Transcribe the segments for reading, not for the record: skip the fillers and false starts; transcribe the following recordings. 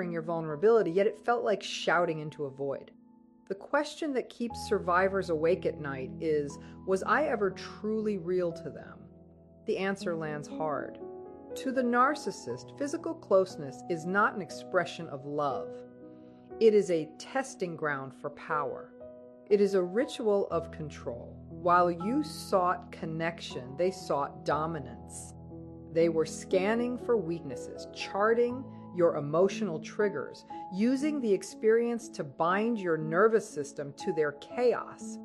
your vulnerability, yet it felt like shouting into a void. The question that keeps survivors awake at night is, was I ever truly real to them? The answer lands hard. To the narcissist, physical closeness is not an expression of love. It is a testing ground for power. It is a ritual of control. While you sought connection, they sought dominance. They were scanning for weaknesses, charting your emotional triggers, using the experience to bind your nervous system to their chaos.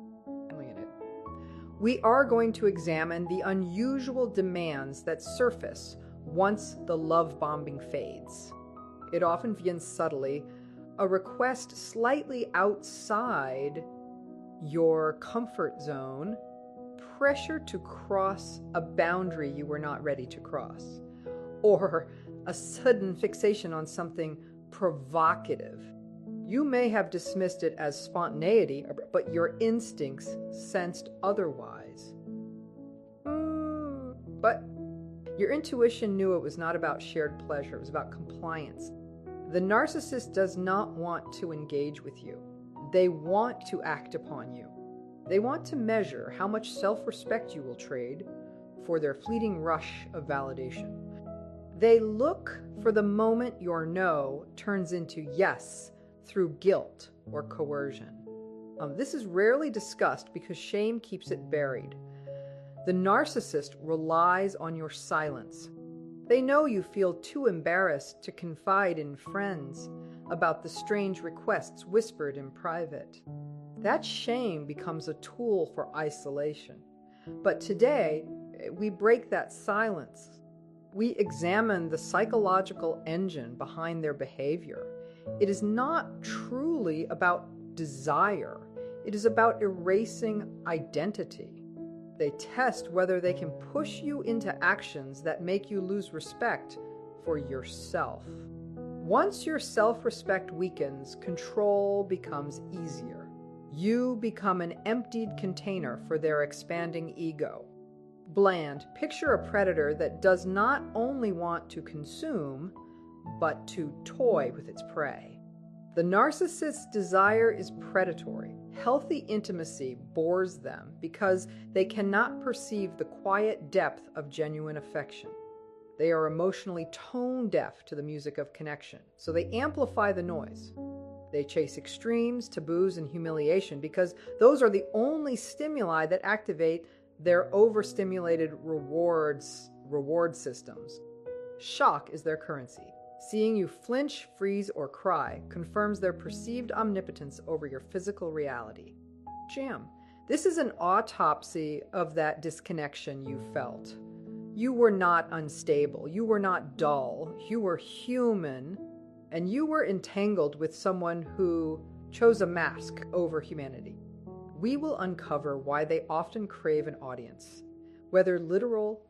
We are going to examine the unusual demands that surface once the love bombing fades. It often begins subtly, a request slightly outside your comfort zone, pressure to cross a boundary you were not ready to cross, or a sudden fixation on something provocative. You may have dismissed it as spontaneity, but your instincts sensed otherwise. But your intuition knew it was not about shared pleasure, it was about compliance. The narcissist does not want to engage with you. They want to act upon you. They want to measure how much self-respect you will trade for their fleeting rush of validation. They look for the moment your no turns into yes through guilt or coercion. This is rarely discussed because shame keeps it buried. The narcissist relies on your silence. They know you feel too embarrassed to confide in friends about the strange requests whispered in private. That shame becomes a tool for isolation. But today, we break that silence. We examine the psychological engine behind their behavior. It is not truly about desire. It is about erasing identity. They test whether they can push you into actions that make you lose respect for yourself. Once your self-respect weakens, control becomes easier. You become an emptied container for their expanding ego. Bland, picture a predator that does not only want to consume, but to toy with its prey. The narcissist's desire is predatory. Healthy intimacy bores them because they cannot perceive the quiet depth of genuine affection. They are emotionally tone deaf to the music of connection, so they amplify the noise. They chase extremes, taboos, and humiliation because those are the only stimuli that activate their overstimulated reward systems. Shock is their currency. Seeing you flinch, freeze, or cry confirms their perceived omnipotence over your physical reality. Jim, this is an autopsy of that disconnection you felt. You were not unstable. You were not dull. You were human, and you were entangled with someone who chose a mask over humanity. We will uncover why they often crave an audience, whether literal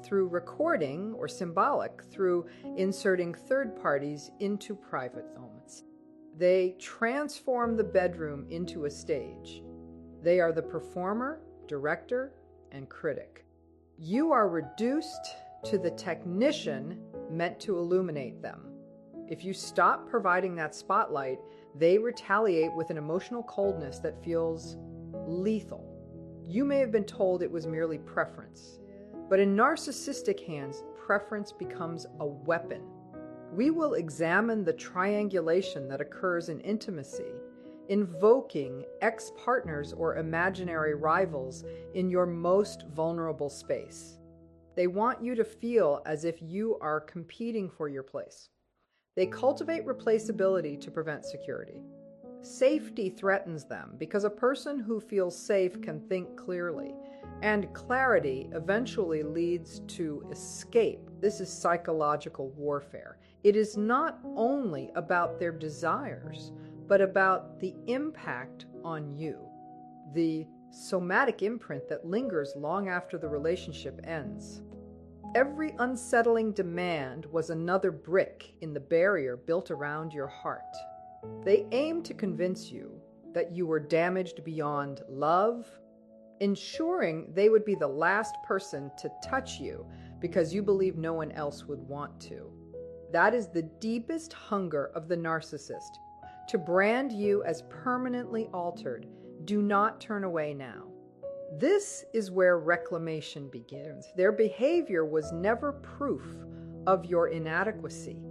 through recording or symbolic through inserting third parties into private moments. They transform the bedroom into a stage. They are the performer, director, and critic. You are reduced to the technician meant to illuminate them. If you stop providing that spotlight, they retaliate with an emotional coldness that feels lethal. You may have been told it was merely preference, but in narcissistic hands, preference becomes a weapon. We will examine the triangulation that occurs in intimacy, invoking ex-partners or imaginary rivals in your most vulnerable space. They want you to feel as if you are competing for your place. They cultivate replaceability to prevent security. Safety threatens them because a person who feels safe can think clearly, and clarity eventually leads to escape. This is psychological warfare. It is not only about their desires, but about the impact on you, the somatic imprint that lingers long after the relationship ends. Every unsettling demand was another brick in the barrier built around your heart. They aim to convince you that you were damaged beyond love, ensuring they would be the last person to touch you because you believe no one else would want to. That is the deepest hunger of the narcissist, to brand you as permanently altered. Do not turn away now. This is where reclamation begins. Their behavior was never proof of your inadequacy.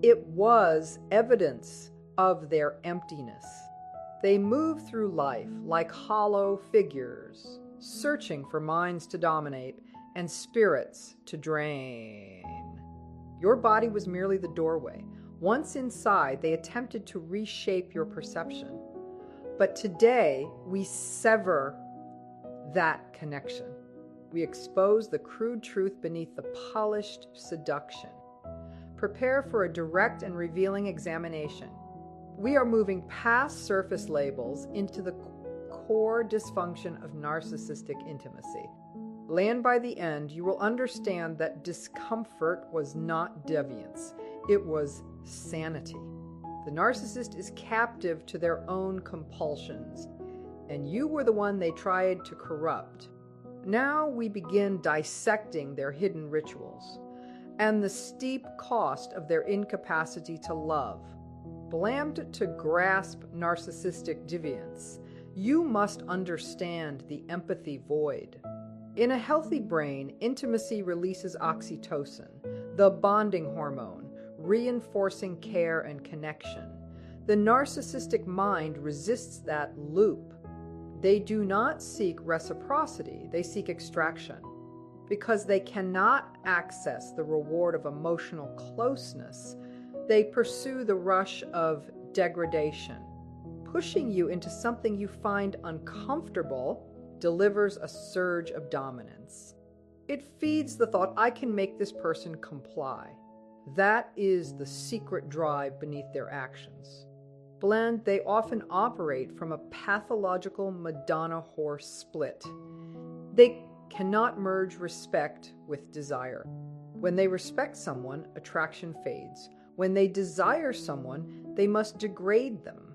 It was evidence of their emptiness. They move through life like hollow figures, searching for minds to dominate and spirits to drain. Your body was merely the doorway. Once inside, they attempted to reshape your perception. But today, we sever that connection. We expose the crude truth beneath the polished seduction. Prepare for a direct and revealing examination. We are moving past surface labels into the core dysfunction of narcissistic intimacy. Land by the end, you will understand that discomfort was not deviance. It was sanity. The narcissist is captive to their own compulsions, and you were the one they tried to corrupt. Now we begin dissecting their hidden rituals and the steep cost of their incapacity to love. Blamed to grasp narcissistic deviance, you must understand the empathy void. In a healthy brain, intimacy releases oxytocin, the bonding hormone, reinforcing care and connection. The narcissistic mind resists that loop. They do not seek reciprocity, they seek extraction. Because they cannot access the reward of emotional closeness, they pursue the rush of degradation. Pushing you into something you find uncomfortable delivers a surge of dominance. It feeds the thought, I can make this person comply. That is the secret drive beneath their actions. Blend, they often operate from a pathological Madonna horse split. They cannot merge respect with desire. When they respect someone, attraction fades. When they desire someone, they must degrade them.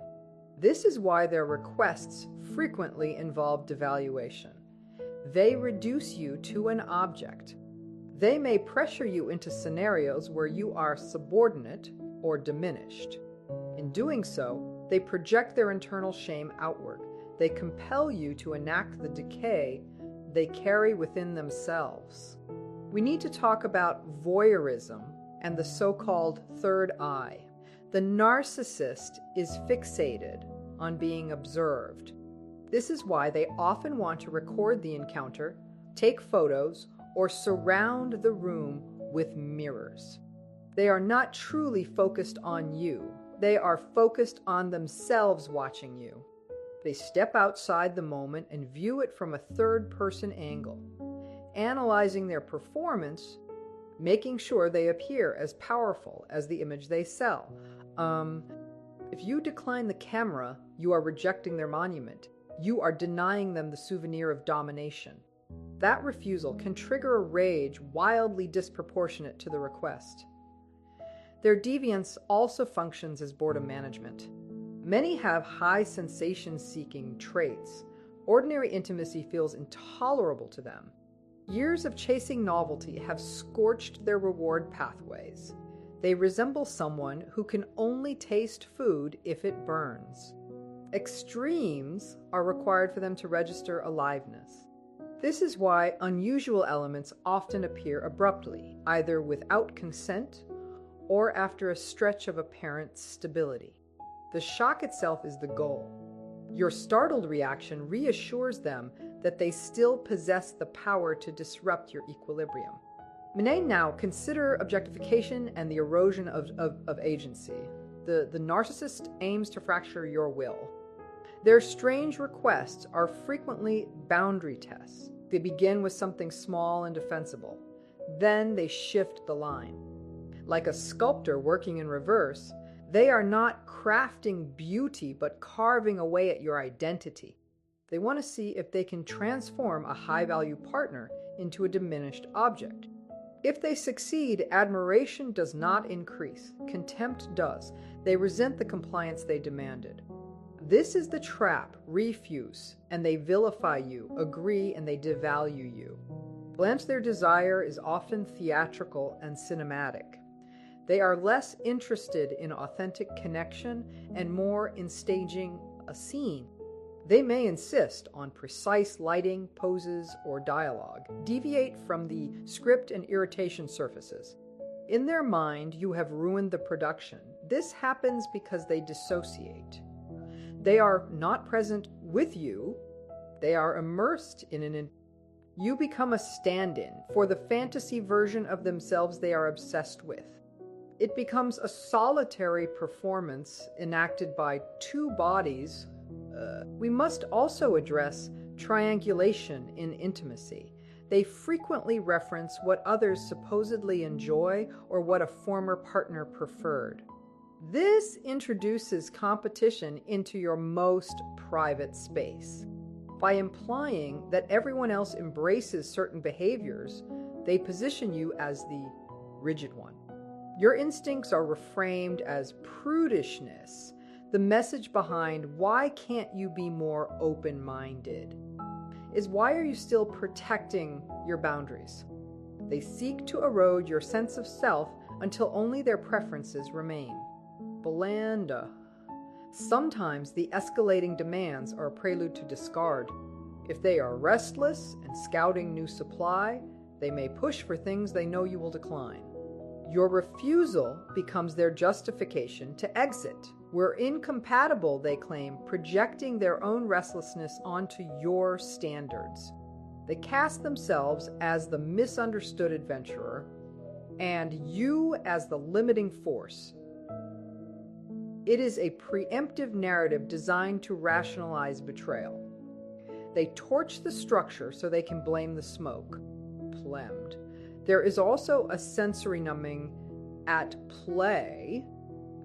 This is why their requests frequently involve devaluation. They reduce you to an object. They may pressure you into scenarios where you are subordinate or diminished. In doing so, they project their internal shame outward. They compel you to enact the decay they carry within themselves. We need to talk about voyeurism and the so-called third eye. The narcissist is fixated on being observed. This is why they often want to record the encounter, take photos, or surround the room with mirrors. They are not truly focused on you. They are focused on themselves watching you. They step outside the moment and view it from a third-person angle, analyzing their performance, making sure they appear as powerful as the image they sell. If you decline the camera, you are rejecting their monument. You are denying them the souvenir of domination. That refusal can trigger a rage wildly disproportionate to the request. Their deviance also functions as boredom management. Many have high sensation-seeking traits. Ordinary intimacy feels intolerable to them. Years of chasing novelty have scorched their reward pathways. They resemble someone who can only taste food if it burns. Extremes are required for them to register aliveness. This is why unusual elements often appear abruptly, either without consent or after a stretch of apparent stability. The shock itself is the goal. Your startled reaction reassures them that they still possess the power to disrupt your equilibrium. Now consider objectification and the erosion of agency. The narcissist aims to fracture your will. Their strange requests are frequently boundary tests. They begin with something small and defensible. Then they shift the line. Like a sculptor working in reverse, they are not crafting beauty but carving away at your identity. They want to see if they can transform a high-value partner into a diminished object. If they succeed, admiration does not increase. Contempt does. They resent the compliance they demanded. This is the trap. Refuse, and they vilify you. Agree, and they devalue you. Blanche, their desire is often theatrical and cinematic. They are less interested in authentic connection and more in staging a scene. They may insist on precise lighting, poses, or dialogue, deviate from the script and irritation surfaces. In their mind, you have ruined the production. This happens because they dissociate. They are not present with you. They are immersed in You become a stand-in for the fantasy version of themselves they are obsessed with. It becomes a solitary performance enacted by two bodies. We must also address triangulation in intimacy. They frequently reference what others supposedly enjoy or what a former partner preferred. This introduces competition into your most private space. By implying that everyone else embraces certain behaviors, they position you as the rigid one. Your instincts are reframed as prudishness, the message behind "why can't you be more open-minded?" is why are you still protecting your boundaries? They seek to erode your sense of self until only their preferences remain. Belanda. Sometimes the escalating demands are a prelude to discard. If they are restless and scouting new supply, they may push for things they know you will decline. Your refusal becomes their justification to exit. We're incompatible, they claim, projecting their own restlessness onto your standards. They cast themselves as the misunderstood adventurer and you as the limiting force. It is a preemptive narrative designed to rationalize betrayal. They torch the structure so they can blame the smoke. Phlegmed. There is also a sensory numbing at play.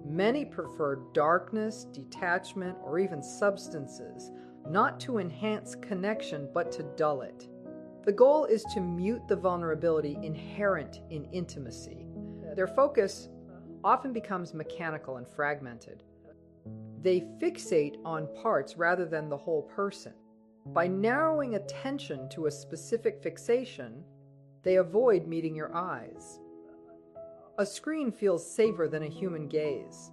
Many prefer darkness, detachment, or even substances, not to enhance connection, but to dull it. The goal is to mute the vulnerability inherent in intimacy. Their focus often becomes mechanical and fragmented. They fixate on parts rather than the whole person. By narrowing attention to a specific fixation, they avoid meeting your eyes. A screen feels safer than a human gaze.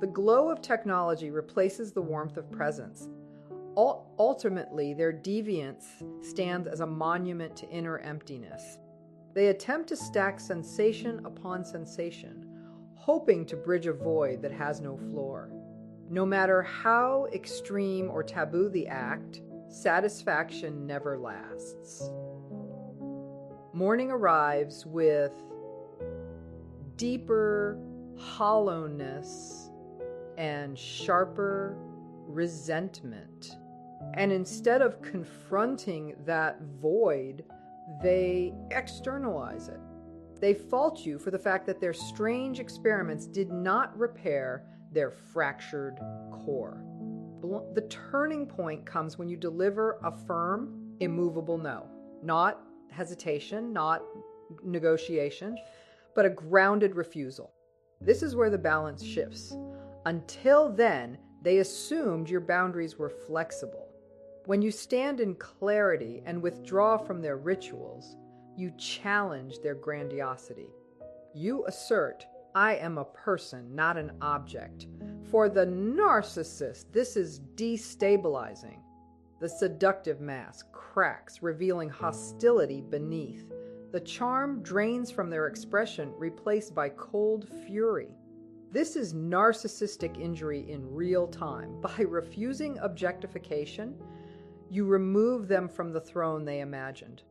The glow of technology replaces the warmth of presence. Ultimately, their deviance stands as a monument to inner emptiness. They attempt to stack sensation upon sensation, hoping to bridge a void that has no floor. No matter how extreme or taboo the act, satisfaction never lasts. Morning arrives with deeper hollowness and sharper resentment. And instead of confronting that void, they externalize it. They fault you for the fact that their strange experiments did not repair their fractured core. The turning point comes when you deliver a firm, immovable no. Not hesitation, not negotiation, but a grounded refusal. This is where the balance shifts. Until then, they assumed your boundaries were flexible. When you stand in clarity and withdraw from their rituals, you challenge their grandiosity. You assert, "I am a person, not an object." For the narcissist, this is destabilizing. The seductive mask cracks, revealing hostility beneath. The charm drains from their expression, replaced by cold fury. This is narcissistic injury in real time. By refusing objectification, you remove them from the throne they imagined.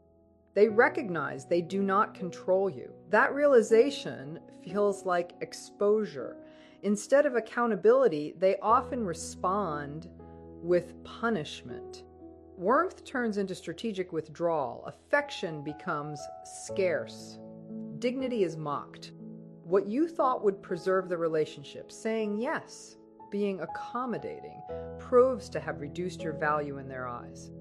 They recognize they do not control you. That realization feels like exposure. Instead of accountability, they often respond with punishment. Warmth turns into strategic withdrawal. Affection becomes scarce. Dignity is mocked. What you thought would preserve the relationship, saying yes, being accommodating, proves to have reduced your value in their eyes.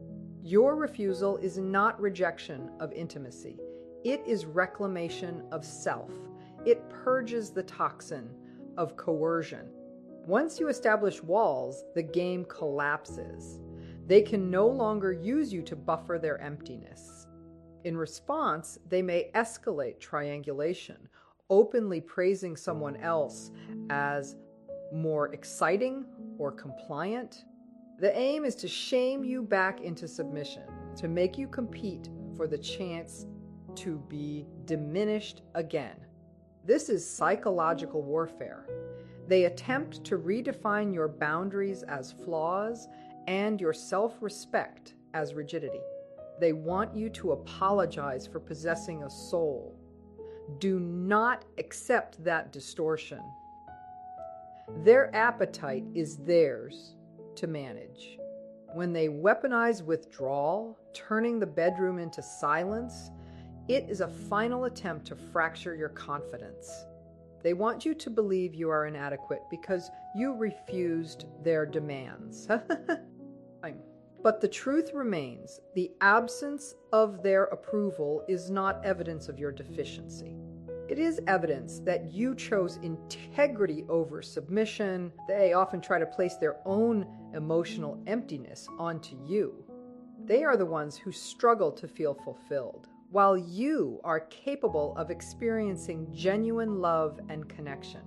Your refusal is not rejection of intimacy. It is reclamation of self. It purges the toxin of coercion. Once you establish walls, the game collapses. They can no longer use you to buffer their emptiness. In response, they may escalate triangulation openly praising someone else as more exciting or compliant. The aim is to shame you back into submission, to make you compete for the chance to be diminished again. This is psychological warfare. They attempt to redefine your boundaries as flaws and your self-respect as rigidity. They want you to apologize for possessing a soul. Do not accept that distortion. Their appetite is theirs to manage. When they weaponize withdrawal, turning the bedroom into silence, it is a final attempt to fracture your confidence. They want you to believe you are inadequate because you refused their demands. But the truth remains, the absence of their approval is not evidence of your deficiency. It is evidence that you chose integrity over submission. They often try to place their own emotional emptiness onto you. They are the ones who struggle to feel fulfilled, while you are capable of experiencing genuine love and connection.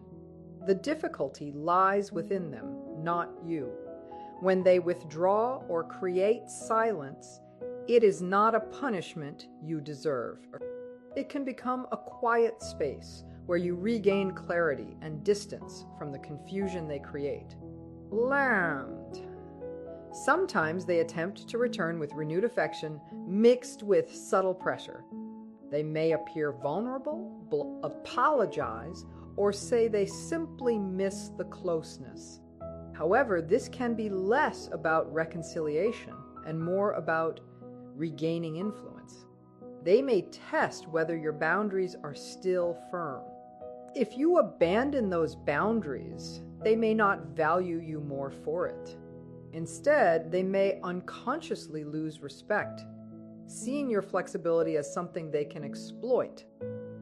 The difficulty lies within them, not you. When they withdraw or create silence, it is not a punishment you deserve. It can become a quiet space where you regain clarity and distance from the confusion they create. Land. Sometimes they attempt to return with renewed affection mixed with subtle pressure. They may appear vulnerable, apologize, or say they simply miss the closeness. However, this can be less about reconciliation and more about regaining influence. They may test whether your boundaries are still firm. If you abandon those boundaries, they may not value you more for it. Instead, they may unconsciously lose respect, seeing your flexibility as something they can exploit.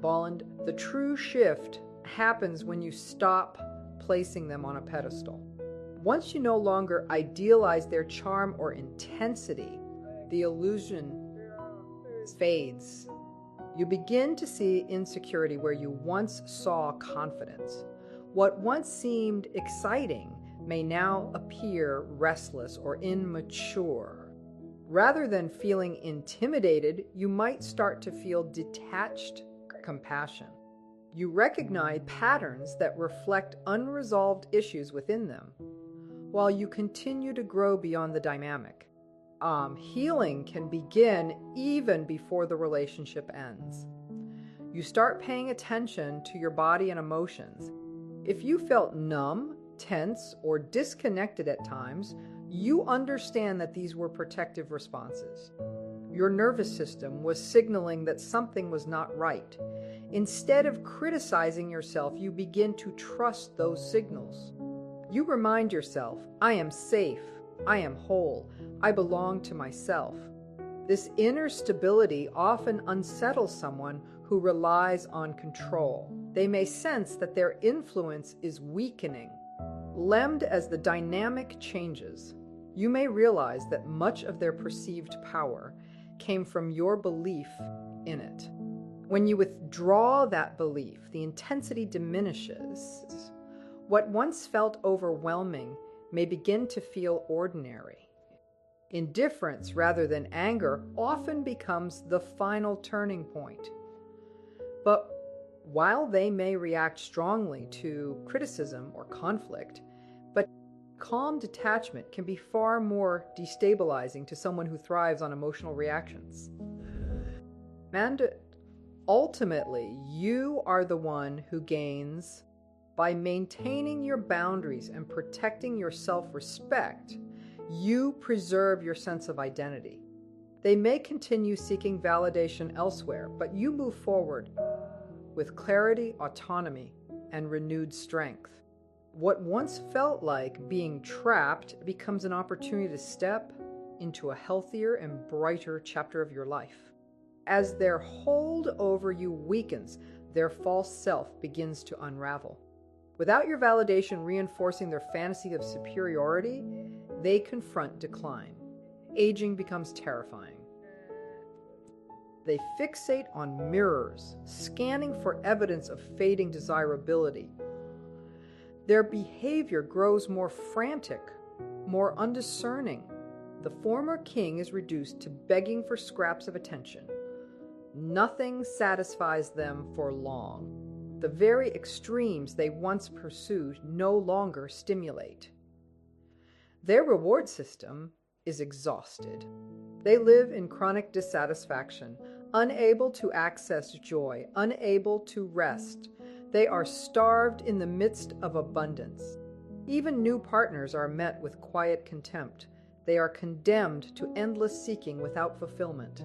Bond, the true shift happens when you stop placing them on a pedestal. Once you no longer idealize their charm or intensity, the illusion fades. You begin to see insecurity where you once saw confidence. What once seemed exciting may now appear restless or immature. Rather than feeling intimidated, you might start to feel detached compassion. You recognize patterns that reflect unresolved issues within them, while you continue to grow beyond the dynamic. Healing can begin even before the relationship ends. You start paying attention to your body and emotions. If you felt numb, tense, or disconnected at times, you understand that these were protective responses. Your nervous system was signaling that something was not right. Instead of criticizing yourself, you begin to trust those signals. You remind yourself, I am safe, I am whole, I belong to myself. This inner stability often unsettles someone who relies on control. They may sense that their influence is weakening. Lemmed as the dynamic changes, you may realize that much of their perceived power came from your belief in it. When you withdraw that belief, the intensity diminishes. What once felt overwhelming may begin to feel ordinary. Indifference rather than anger often becomes the final turning point. But while they may react strongly to criticism or conflict, calm detachment can be far more destabilizing to someone who thrives on emotional reactions. And ultimately, you are the one who gains by maintaining your boundaries and protecting your self-respect. You preserve your sense of identity. They may continue seeking validation elsewhere, but you move forward with clarity, autonomy, and renewed strength. What once felt like being trapped becomes an opportunity to step into a healthier and brighter chapter of your life. As their hold over you weakens, their false self begins to unravel. Without your validation reinforcing their fantasy of superiority, they confront decline. Aging becomes terrifying. They fixate on mirrors, scanning for evidence of fading desirability. Their behavior grows more frantic, more undiscerning. The former king is reduced to begging for scraps of attention. Nothing satisfies them for long. The very extremes they once pursued no longer stimulate. Their reward system is exhausted. They live in chronic dissatisfaction, unable to access joy, unable to rest. They are starved in the midst of abundance. Even new partners are met with quiet contempt. They are condemned to endless seeking without fulfillment.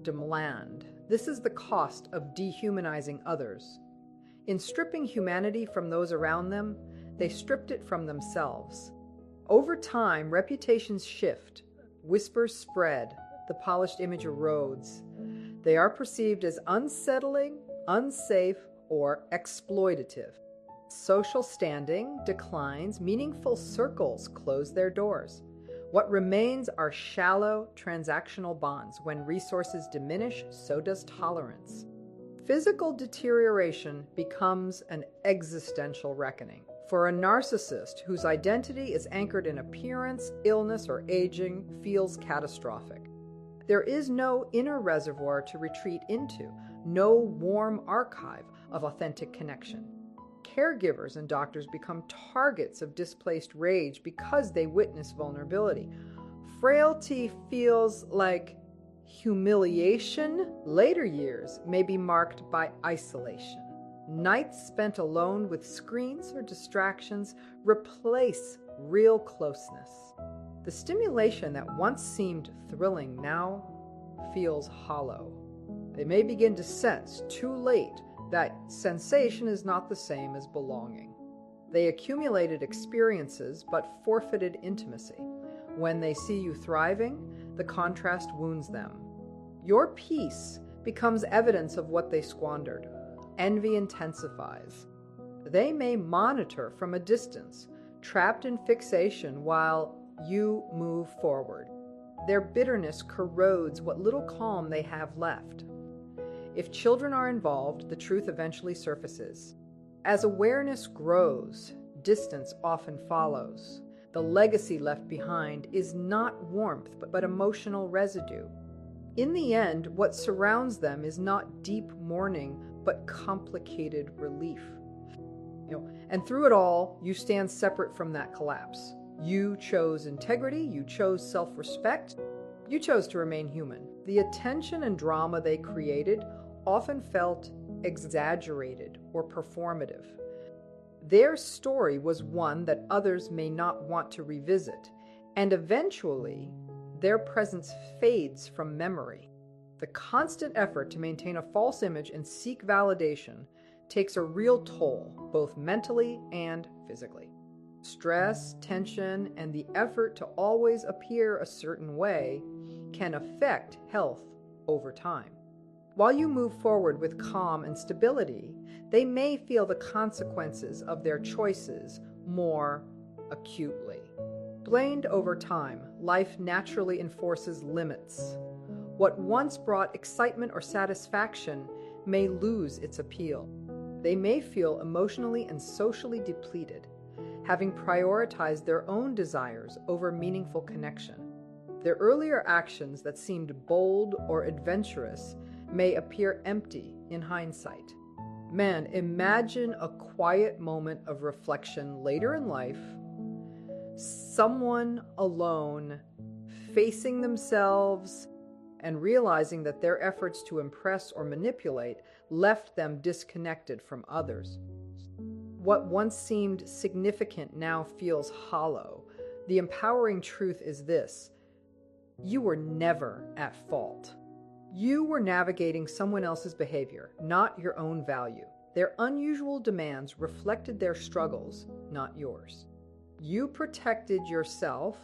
Demand. This is the cost of dehumanizing others. In stripping humanity from those around them, they stripped it from themselves. Over time, reputations shift, whispers spread, the polished image erodes. They are perceived as unsettling, unsafe, or exploitative. Social standing declines, meaningful circles close their doors. What remains are shallow, transactional bonds. When resources diminish, so does tolerance. Physical deterioration becomes an existential reckoning. For a narcissist whose identity is anchored in appearance, illness, or aging, feels catastrophic. There is no inner reservoir to retreat into, no warm archive of authentic connection. Caregivers and doctors become targets of displaced rage because they witness vulnerability. Frailty feels like humiliation. Later years may be marked by isolation. Nights spent alone with screens or distractions replace real closeness. The stimulation that once seemed thrilling now feels hollow. They may begin to sense too late that sensation is not the same as belonging. They accumulated experiences but forfeited intimacy. When they see you thriving, the contrast wounds them. Your peace becomes evidence of what they squandered. Envy intensifies. They may monitor from a distance, trapped in fixation while you move forward. Their bitterness corrodes what little calm they have left. If children are involved, the truth eventually surfaces. As awareness grows, distance often follows. The legacy left behind is not warmth, but emotional residue. In the end, what surrounds them is not deep mourning, but complicated relief. And through it all, you stand separate from that collapse. You chose integrity, you chose self-respect, you chose to remain human. The attention and drama they created often felt exaggerated or performative. Their story was one that others may not want to revisit, and eventually, their presence fades from memory. The constant effort to maintain a false image and seek validation takes a real toll, both mentally and physically. Stress, tension, and the effort to always appear a certain way can affect health over time. While you move forward with calm and stability, they may feel the consequences of their choices more acutely. Blamed over time, life naturally enforces limits. What once brought excitement or satisfaction may lose its appeal. They may feel emotionally and socially depleted, having prioritized their own desires over meaningful connection. Their earlier actions that seemed bold or adventurous may appear empty in hindsight. Man, imagine a quiet moment of reflection later in life, someone alone, facing themselves, and realizing that their efforts to impress or manipulate left them disconnected from others. What once seemed significant now feels hollow. The empowering truth is this: you were never at fault. You were navigating someone else's behavior, not your own value. Their unusual demands reflected their struggles, not yours. You protected yourself.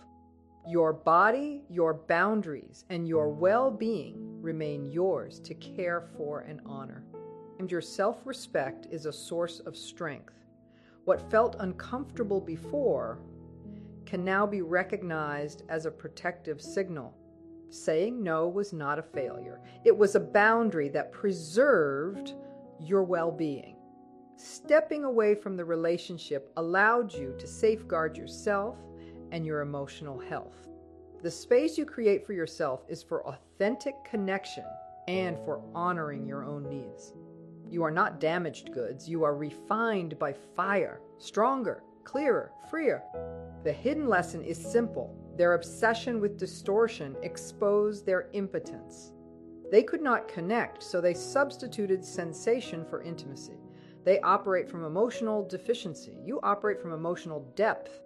Your body, your boundaries, and your well-being remain yours to care for and honor. And your self-respect is a source of strength. What felt uncomfortable before can now be recognized as a protective signal. Saying no was not a failure. It was a boundary that preserved your well-being. Stepping away from the relationship allowed you to safeguard yourself and your emotional health. The space you create for yourself is for authentic connection and for honoring your own needs. You are not damaged goods. You are refined by fire, stronger, clearer, freer. The hidden lesson is simple. Their obsession with distortion exposed their impotence. They could not connect, so they substituted sensation for intimacy. They operate from emotional deficiency. You operate from emotional depth.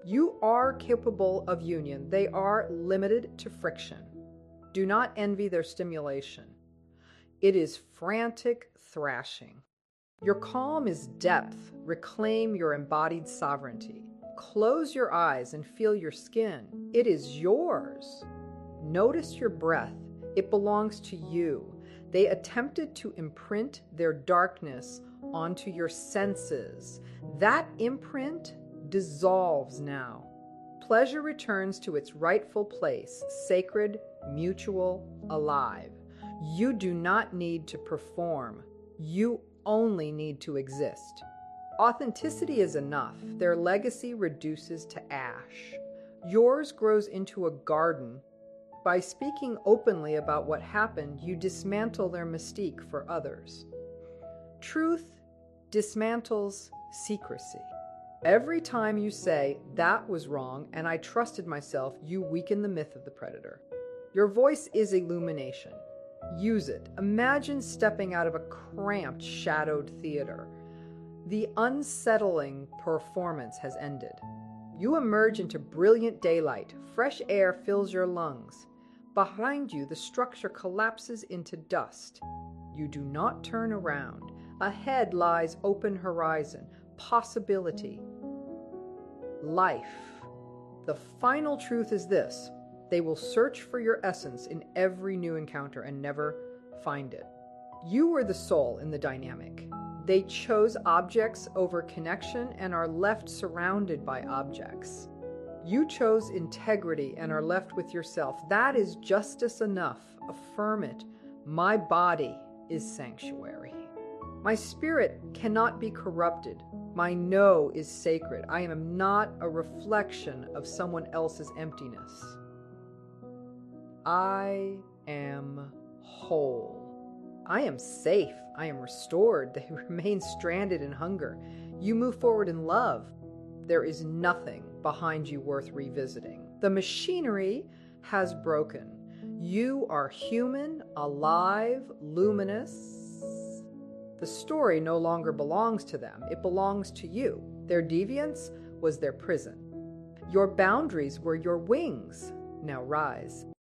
You are capable of union. They are limited to friction. Do not envy their stimulation. It is frantic thrashing. Your calm is depth. Reclaim your embodied sovereignty. Close your eyes and feel your skin. It is yours. Notice your breath. It belongs to you. They attempted to imprint their darkness onto your senses. That imprint dissolves now. Pleasure returns to its rightful place, sacred, mutual, alive. You do not need to perform. You only need to exist. Authenticity is enough. Their legacy reduces to ash. Yours grows into a garden. By speaking openly about what happened, you dismantle their mystique for others. Truth dismantles secrecy. Every time you say, "That was wrong, and I trusted myself," you weaken the myth of the predator. Your voice is illumination. Use it. Imagine stepping out of a cramped, shadowed theater. The unsettling performance has ended. You emerge into brilliant daylight. Fresh air fills your lungs. Behind you, the structure collapses into dust. You do not turn around. Ahead lies open horizon, possibility, life. The final truth is this: they will search for your essence in every new encounter and never find it. You were the soul in the dynamic. They chose objects over connection and are left surrounded by objects. You chose integrity and are left with yourself. That is justice enough. Affirm it. My body is sanctuary. My spirit cannot be corrupted. My no is sacred. I am not a reflection of someone else's emptiness. I am whole. I am safe. I am restored. They remain stranded in hunger. You move forward in love. There is nothing behind you worth revisiting. The machinery has broken. You are human, alive, luminous. The story no longer belongs to them. It belongs to you. Their deviance was their prison. Your boundaries were your wings. Now rise.